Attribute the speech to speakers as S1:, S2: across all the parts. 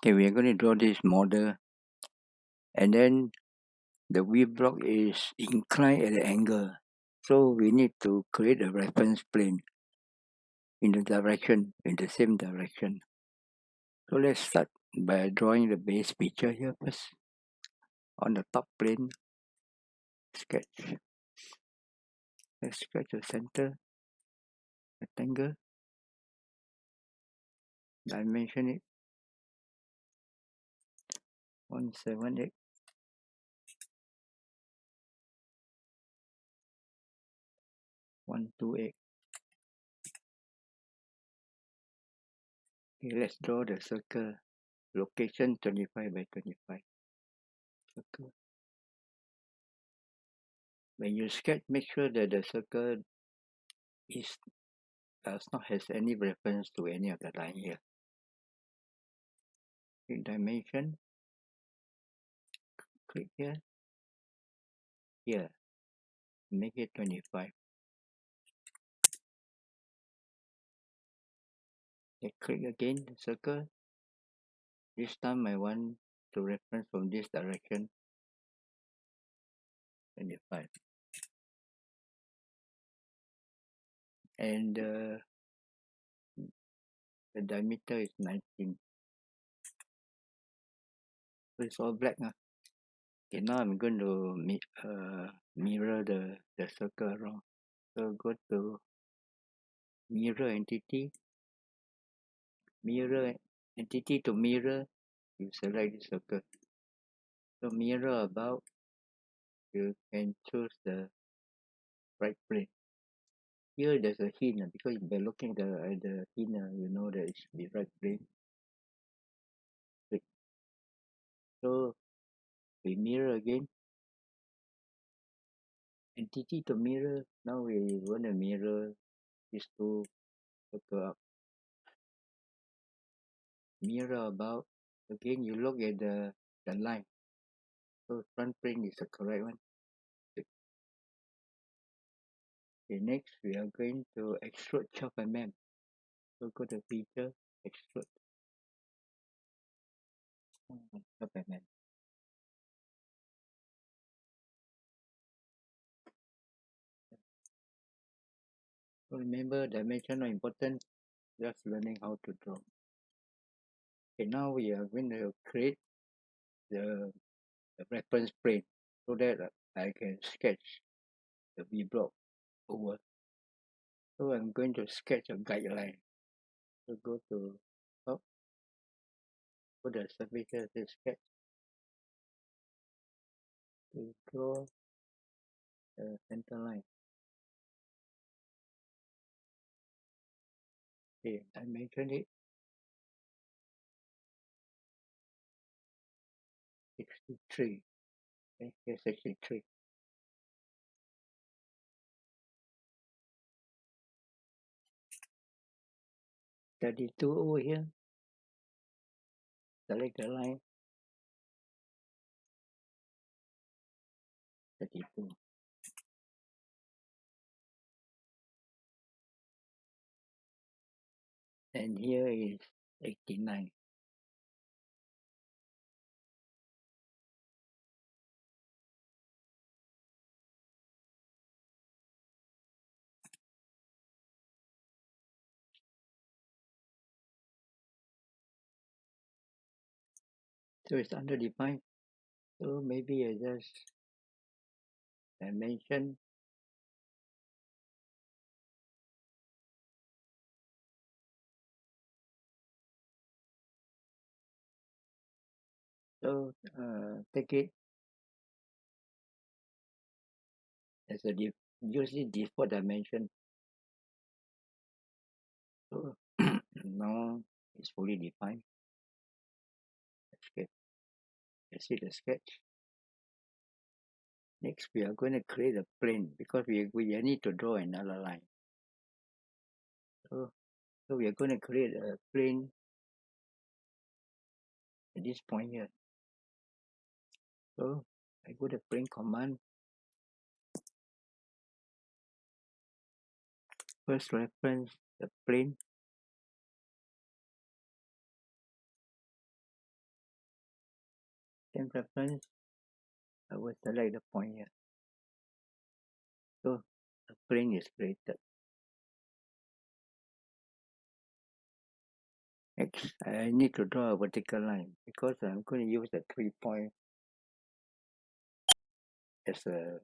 S1: Okay, we are going to draw this model, and then the V block is inclined at an angle. So we need to create a reference plane in the same direction. So let's start by drawing the base picture here first. On the top plane, sketch. Let's sketch the center rectangle. Dimension it 178. 128. Okay, let's draw the circle. Location 25 by 25. Circle. When you sketch, make sure that the circle does not have any reference to any of the line here. Click dimension. Click here. Here. Make it 25. Okay, click again the circle. This time I want to reference from this direction. 25. And the diameter is 19. So it's all black. Okay, now I'm going to mirror the circle around. So go to mirror entity. Mirror entity to mirror. You select the circle. So mirror about. You can choose the right plane. Here there's a hint because by looking at the hint, you know that it should be right plane. Click. So we mirror again. Entity to mirror. Now we want to mirror these two circle up. Mirror about. Again, you look at the line. So front plane is the correct one. Okay, next we are going to extrude chop mm. So go to feature, extrude chop mm. So remember, dimension not important, just learning how to draw. Okay, now we are going to create the reference plane so that I can sketch the V block over. So I'm going to sketch a guideline. So go to top, go to the surface here, say sketch. To draw the center line. Okay, dimension it 63. Okay, here's 63. $32 over here. Select the line. 32. And here is 89. So it's underdefined. So maybe I just dimension. So take it as a usually default dimension. So now it's fully defined. Sketch. Let's see the sketch. Next we are going to create a plane because we need to draw another line. So we are going to create a plane at this point here. So I go to plane command. First reference the plane. same reference, I will select the point here. So the plane is created. Next, I need to draw a vertical line because I'm going to use the 3 point as a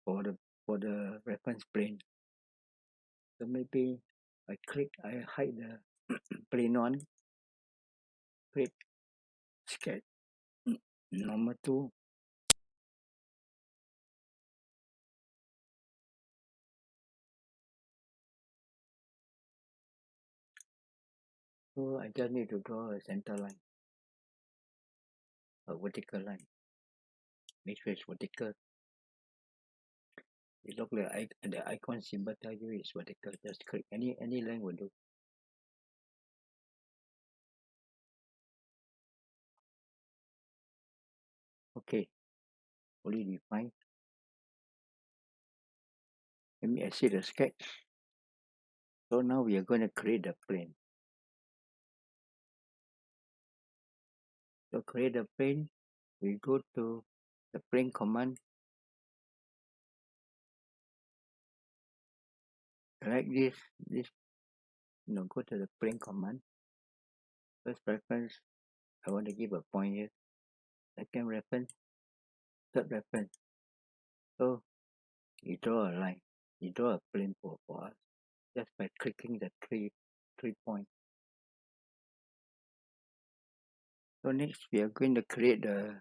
S1: for the reference plane. So maybe I hide the plane 1, click sketch number 2. So I just need to draw a center line, a vertical line. Make sure it's vertical. It looks like the icon symbol tell you it's vertical. Just click any line will do. Okay, fully defined. Let me exit the sketch. So now we are going to create the plane. To create the plane, we go to the plane command. Select this, go to the plane command. First reference, I want to give a point here. Second reference, third reference. So you draw a line, you draw a plane for us just by clicking the three points. So next we are going to create the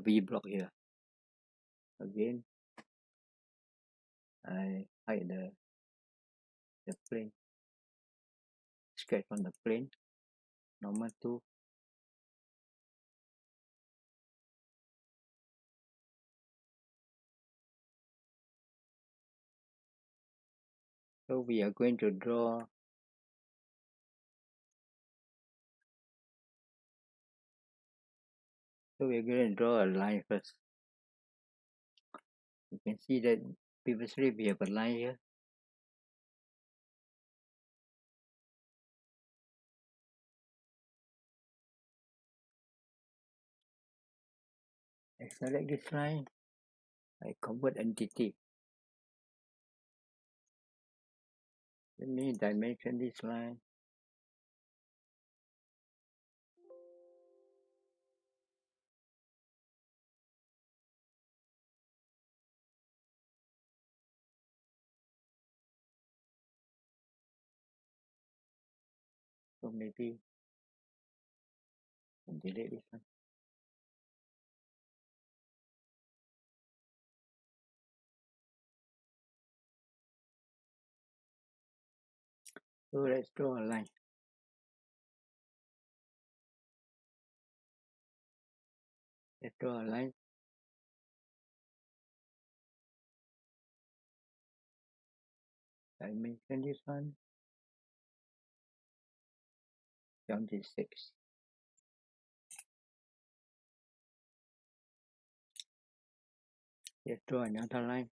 S1: V block here. Again, I hide the plane, sketch on the plane, normal 2. So we are going to draw a line first. You can see that previously we have a line here. I select this line, I convert entity. Let me dimension this line. So maybe delete this one. So let's draw a line. Let's draw a line. Dimension this one. 76. Let's draw another line.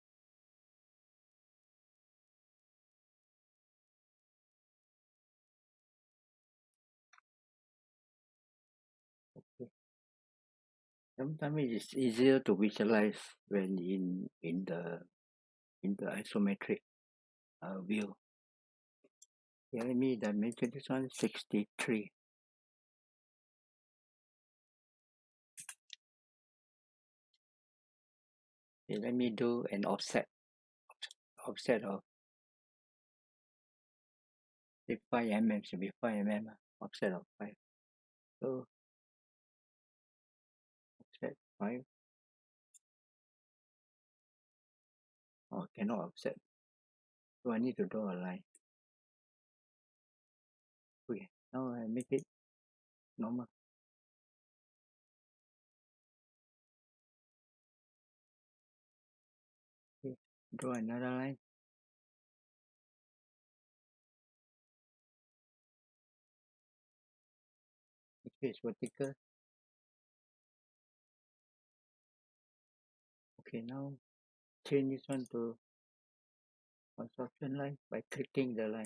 S1: Okay. Sometimes it is easier to visualize when in the isometric view. Yeah, let me dimension this one 63. Okay, let me do an offset of 5 mm, should be 5 mm, offset of 5. So offset 5. Oh, cannot offset. So I need to draw a line. Okay, now I make it normal. Okay, draw another line. Okay, it's vertical. Okay, now change this one to construction line by clicking the line.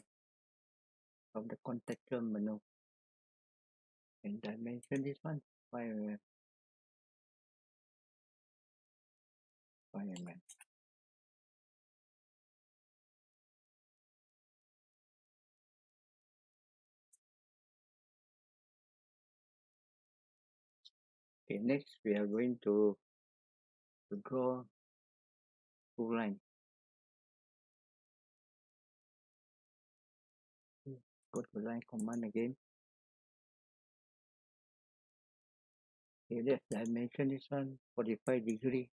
S1: from the contextual menu. And dimension this one 5 mm. 5 mm. Okay, next we are going to draw full line. Go to line command again. Okay, let's dimension this one 45 degree.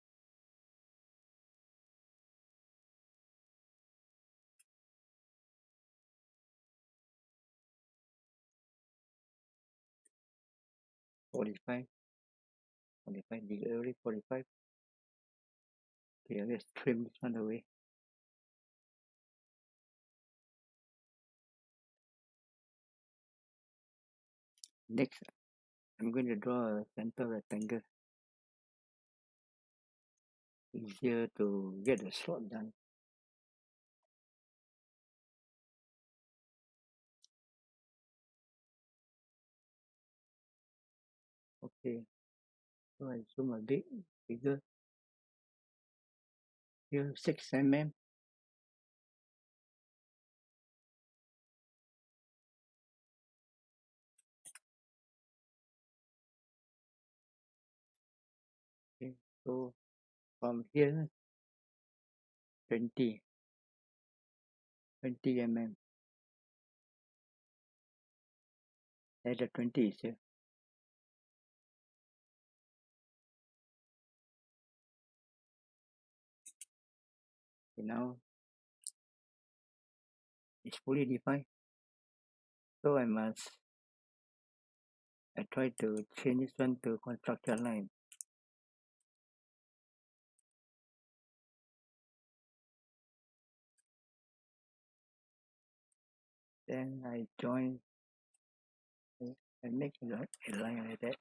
S1: Forty-five degree, 45. Okay, let's trim this one away. Next, I'm going to draw a center rectangle. Easier to get the slot done. Okay, so I zoom a bit bigger. Here 6 mm. Okay, so from here 20 mm. There's the 20 is here. Okay, now it's fully defined. So I try to change this one to construction line. Then I join and make a line like that.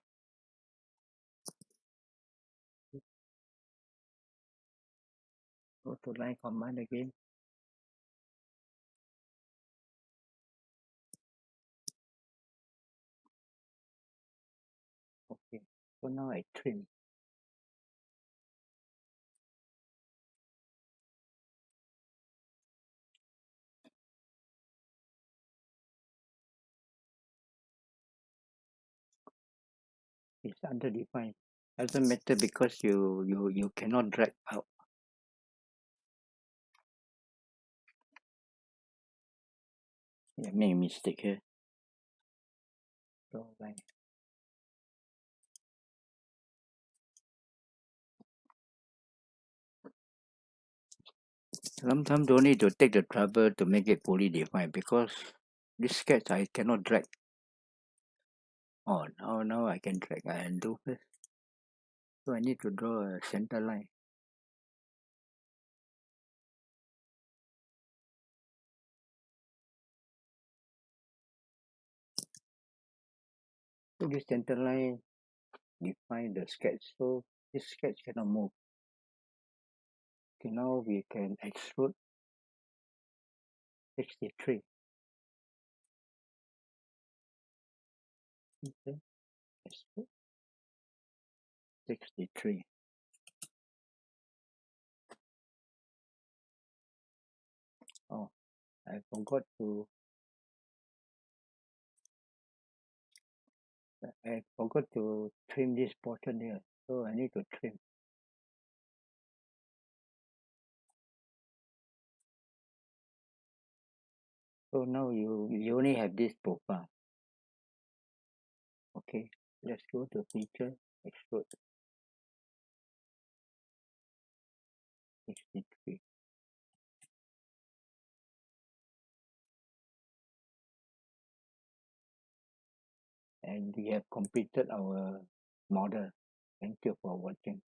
S1: Go to line command again. Okay, so now I trim. It's underdefined. Doesn't matter because you cannot drag out. I made a mistake here. Draw line. Sometimes don't need to take the trouble to make it fully defined because this sketch I cannot drag. Oh, now I can drag and do first. So I need to draw a center line. So this center line define the sketch. So this sketch cannot move. Okay, now we can extrude 63. Okay, extrude 63. Oh, I forgot to trim this portion here. So I need to trim. So now you only have this profile. Okay, let's go to feature, extrude 63. And we have completed our model. Thank you for watching.